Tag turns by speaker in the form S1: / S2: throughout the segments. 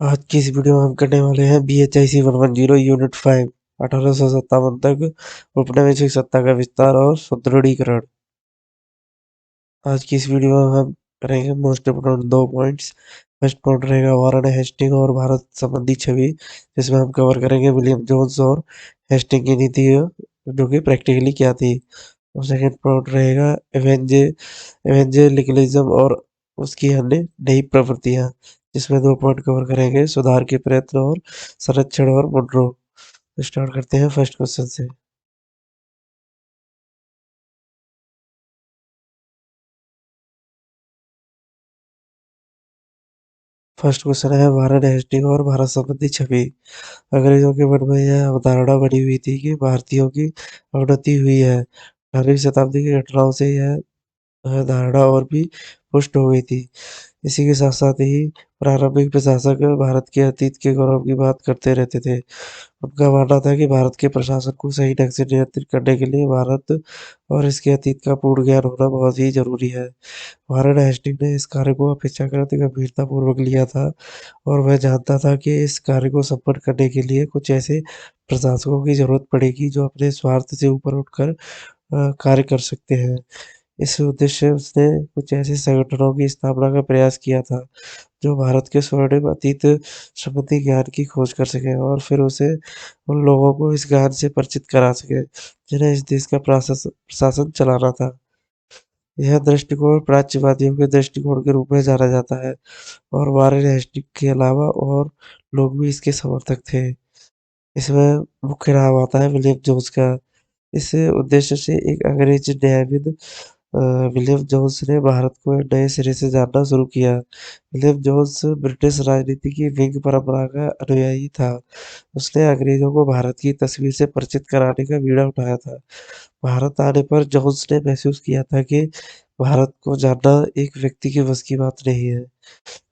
S1: आज की इस वीडियो में हम करने वाले हैं BHIC 110 यूनिट 5 1857 तक औपनिवेशिक सत्ता का विस्तार और सुदृढ़ीकरण। आज की इस वीडियो में हम करेंगे most important 2 points. First point रहेगा वारेन हेस्टिंग और भारत संबंधी छवि, जिसमें हम कवर करेंगे विलियम जोन्स और हेस्टिंग की नीति जो कि प्रैक्टिकली क्या थी। और सेकेंड पॉइंट रहेगा एवेंजेलिकलिज्म और उसकी अन्य नई प्रवृत्तियां, जिसमें 2 पॉइंट कवर करेंगे सुधार के प्रयत्न और संरक्षण और मुद्रो। तो स्टार्ट करते हैं फर्स्ट क्वेश्चन से। फर्स्ट क्वेश्चन है वारेन हेस्टिंग और भारत संबंधी छवि। अंग्रेजों के मन में यह अवधारणा बनी हुई थी कि भारतीयों की अवनति हुई है। 18वीं शताब्दी की घटनाओं से यह धारणा और भी पुष्ट हो गई थी। इसी के साथ-साथ ही प्रारंभिक प्रशासक भारत के अतीत के गौरव की बात करते रहते थे। उनका मानना था कि भारत के प्रशासन को सही ढंग से नियंत्रित करने के लिए भारत और इसके अतीत का पूर्ण ज्ञान होना बहुत ही ज़रूरी है। वारेन हेस्टिंग ने इस कार्य को अपेक्षाकृत गंभीरतापूर्वक लिया था और वह जानता था कि इस कार्य को संपन्न करने के लिए कुछ ऐसे प्रशासकों की ज़रूरत पड़ेगी जो अपने स्वार्थ से ऊपर उठकर कार्य कर सकते हैं। इस उद्देश्य से उसने कुछ ऐसे संगठनों की स्थापना का प्रयास किया था, जो भारत के स्वर्णिम अतीत संबंधी ज्ञान की खोज कर सकें और फिर उसे उन लोगों को इस ज्ञान से परिचित करा सकें, जिन्हें इस देश का प्रशासन चलाना था। यह दृष्टिकोण प्राच्यवादियों के दृष्टिकोण के रूप में जाना जाता है और वारेन हेस्टिंग के अलावा और लोग भी इसके समर्थक थे। इसमें मुख्य नाम आता है विलियम जोन्स का। इस उद्देश्य से एक अंग्रेज न्यायविद अ, विलियम जोन्स ने भारत को एक नए सिरे से जानना शुरू किया। विलियम जोन्स ब्रिटिश राजनीति की विंग परंपरा का अनुयायी था। उसने अंग्रेजों को भारत की तस्वीर से परिचित कराने का बीड़ा उठाया था। भारत आने पर जोन्स ने महसूस किया था कि भारत को जानना एक व्यक्ति के बस की बात नहीं है।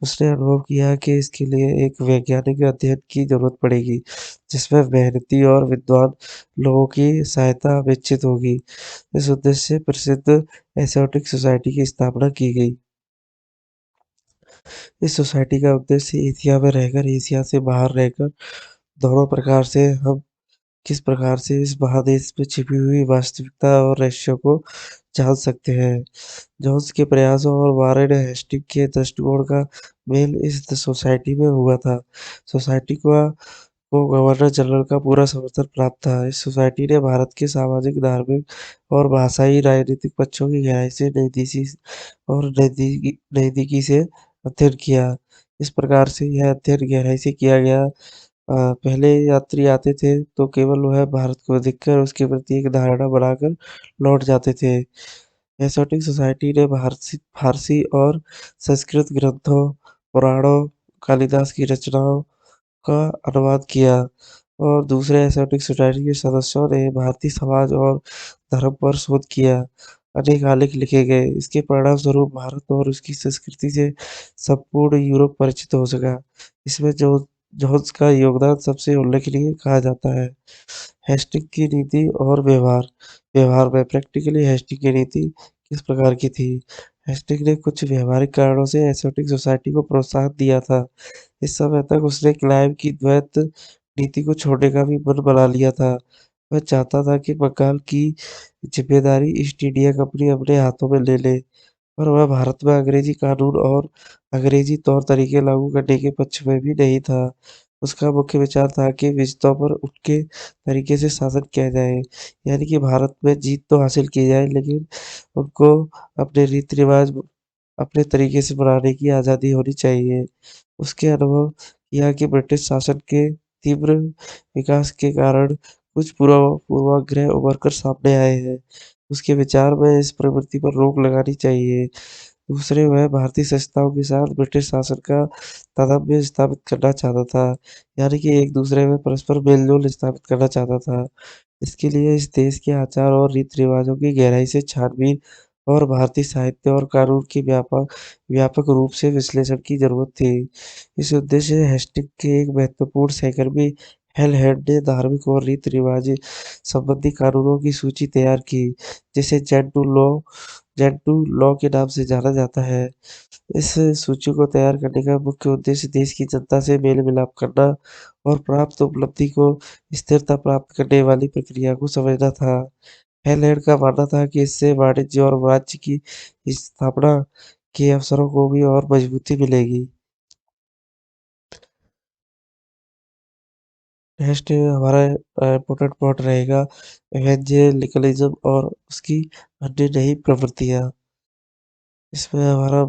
S1: उसने अनुभव किया कि इसके लिए एक वैज्ञानिक अध्ययन की जरूरत पड़ेगी, जिसमें मेहनती और विद्वान लोगों की सहायता अपेक्षित होगी। इस उद्देश्य से प्रसिद्ध एसोटिक सोसाइटी की स्थापना की गई। इस सोसाइटी का उद्देश्य एशिया में रहकर एशिया से बाहर रहकर दोनों प्रकार से हम किस प्रकार से इस महादेश में छिपी हुई वास्तविकता और रहस्यों को जान सकते हैं। जोन्स के प्रयासों और वारेन हेस्टिंग के दृष्टिकोण का मेल इस सोसाइटी में हुआ था। सोसाइटी को गवर्नर जनरल का पूरा समर्थन प्राप्त था। इस सोसाइटी ने भारत के सामाजिक, धार्मिक और भाषाई राजनीतिक पक्षों की गहराई से नज़दीकी से अध्ययन किया। इस प्रकार से यह अध्ययन गहराई से किया गया। पहले यात्री आते थे तो केवल वह भारत को देखकर उसके प्रति एक धारणा बनाकर लौट जाते थे। एसोटिक सोसाइटी ने फारसी और संस्कृत ग्रंथों, पुराणों, कालिदास की रचनाओं का अनुवाद किया और दूसरे एसोटिक सोसाइटी के सदस्यों ने भारतीय समाज और धर्म पर शोध किया। अनेक आलेख लिखे गए। इसके परिणामस्वरूप भारत और उसकी संस्कृति से संपूर्ण यूरोप परिचित हो सका। इसमें जोन्स का योगदान सबसे उल्लेखनीय कहा जाता है। हेस्टिंग की नीति और व्यवहार। व्यवहार में प्रैक्टिकली हेस्टिंग की नीति किस प्रकार की थी? हेस्टिंग ने कुछ व्यावहारिक कारणों से एसोटिक सोसाइटी को प्रोत्साहन दिया था। इस समय तक उसने क्लाइव की द्वैत नीति को छोड़ने का भी मन बना लिया था। वह चाहता था कि बंगाल की जिम्मेदारी ईस्ट इंडिया कंपनी अपने हाथों में ले ले, पर वह भारत में अंग्रेजी कानून और अंग्रेजी तौर-तरीके लागू करने के पक्ष में भी नहीं था। उसका मुख्य विचार था कि विजितों पर उनके तरीके से शासन किया जाए, यानी कि भारत में जीत तो हासिल की जाए, लेकिन उनको अपने रीति-रिवाज अपने तरीके से बनाने की आज़ादी होनी चाहिए। उसके अनुभव किया कि ब्रिटिश शासन के तीव्र विकास के कारण कुछ पूर्वाग्रह उभर कर सामने आए हैं। उसके विचार में इस प्रवृत्ति पर रोक लगानी चाहिए। दूसरे, वह भारतीय संस्थाओं के साथ ब्रिटिश शासन का तादात्म्य स्थापित करना चाहता था, यानी कि एक दूसरे में परस्पर मेल-जोल स्थापित करना चाहता था। इसके लिए इस देश के आचार और रीति-रिवाजों की गहराई से छानबीन और भारतीय साहित्य और कानून के व्यापक व्यापक रूप से विश्लेषण की जरूरत थी। इस उद्देश्य से हेस्टिंग के एक महत्वपूर्ण सहकर्मी हेलहेड ने धार्मिक और रीति-रिवाज संबंधी कानूनों की सूची तैयार की, जिसे जेन्टू लॉ के नाम से जाना जाता है। इस सूची को तैयार करने का मुख्य उद्देश्य देश की जनता से मेल-मिलाप करना और प्राप्त उपलब्धि को स्थिरता प्राप्त करने वाली प्रक्रिया को समझना था। हेलहेड का मानना था कि इससे वाणिज्य और राज्य की स्थापना के अवसरों को भी और मजबूती मिलेगी। नेक्स्ट हमारा इम्पोर्टेंट पॉइंट रहेगा इवेंजेलिकलिज्म और उसकी अन्य नई प्रवृत्तियाँ। इसमें हमारा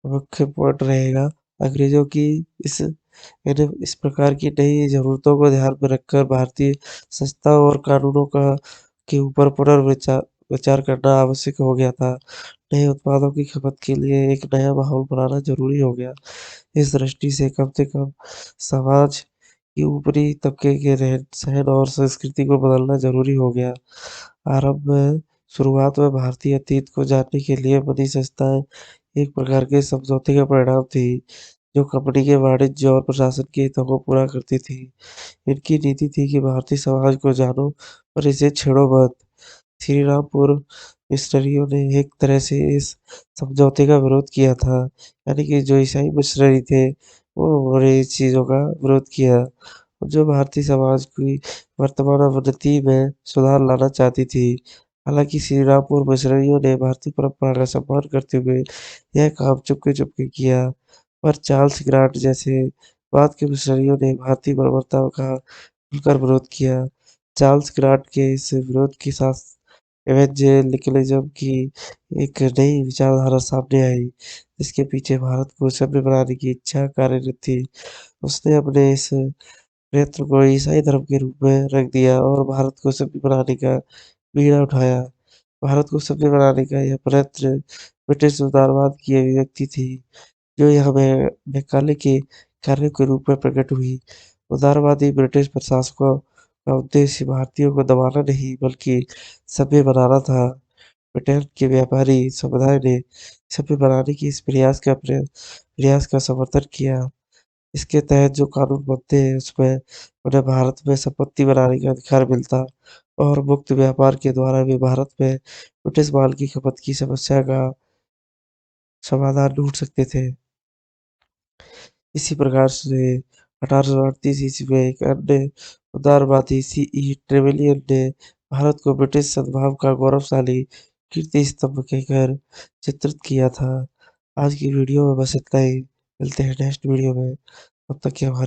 S1: मुख्य पॉइंट रहेगा अंग्रेज़ों की इस इस प्रकार की नई ज़रूरतों को ध्यान में रखकर भारतीय संस्था और कानूनों का के ऊपर विचार करना आवश्यक हो गया था। नए उत्पादों की खपत के लिए एक नया माहौल बनाना ज़रूरी हो गया। इस दृष्टि से कम समाज के ऊपरी तबके के रहन-सहन और संस्कृति को बदलना ज़रूरी हो गया। आरंभ में शुरुआत में भारतीय अतीत को जानने के लिए बनी संस्थाएँ एक प्रकार के समझौते का परिणाम थी, जो कंपनी के वाणिज्य और प्रशासन के हितों को पूरा करती थी। इनकी नीति थी कि भारतीय समाज को जानो पर इसे छेड़ो मत। श्रीरामपुर मिशनरियों ने एक तरह से इस समझौते का विरोध किया था, यानी कि जो ईसाई मिशनरी थे, वो उन्होंने इस चीज़ों का विरोध किया। जो भारतीय समाज की वर्तमान अवनति में सुधार लाना चाहती थी। हालाँकि श्रीरामपुर मिशनरियों ने भारतीय परंपरा का सम्मान करते हुए यह काम चुपके-चुपके किया, पर चार्ल्स ग्रांट जैसे बाद के मिशनरियों ने भारतीय बर्बरता का खुलकर विरोध किया। चार्ल्स ग्रांट के इस विरोध के साथ इवेंजेलिकलिज्म की एक नई विचारधारा सामने आई, जिसके पीछे भारत को सभ्य बनाने की इच्छा कार्यरत थी। उसने अपने इस प्रयत्न को ईसाई धर्म के रूप में रख दिया और भारत को सभ्य बनाने का बीड़ा उठाया। भारत को सभ्य बनाने का यह प्रयत्न ब्रिटिश उदारवाद की अभिव्यक्ति थी, जो यहाँ मैकाले के कार्यों के रूप में प्रकट हुई। उदारवादी ब्रिटिश प्रशासकों का उद्देश्य भारतीयों को दबाना नहीं, बल्कि सभ्य बनाना था। ब्रिटेन के व्यापारी समुदाय ने सभ्य बनाने की इस प्रयास का समर्थन किया। इसके तहत जो कानून बनते हैं, उसमें उन्हें भारत में संपत्ति बनाने का अधिकार मिलता और मुक्त व्यापार के द्वारा वे भारत में ब्रिटिश माल की खपत की समस्या का समाधान ढूँढ सकते थे। इसी प्रकार से 1838 ईस्वी में एक अन्य उदारवादी सीई ट्रेवेलियन ने भारत को ब्रिटिश सद्भाव का गौरवशाली कीर्ति स्तंभ कहकर चित्रित किया था। आज की वीडियो में बस इतना ही। मिलते हैं नेक्स्ट वीडियो में। तब तक के लिए हमारे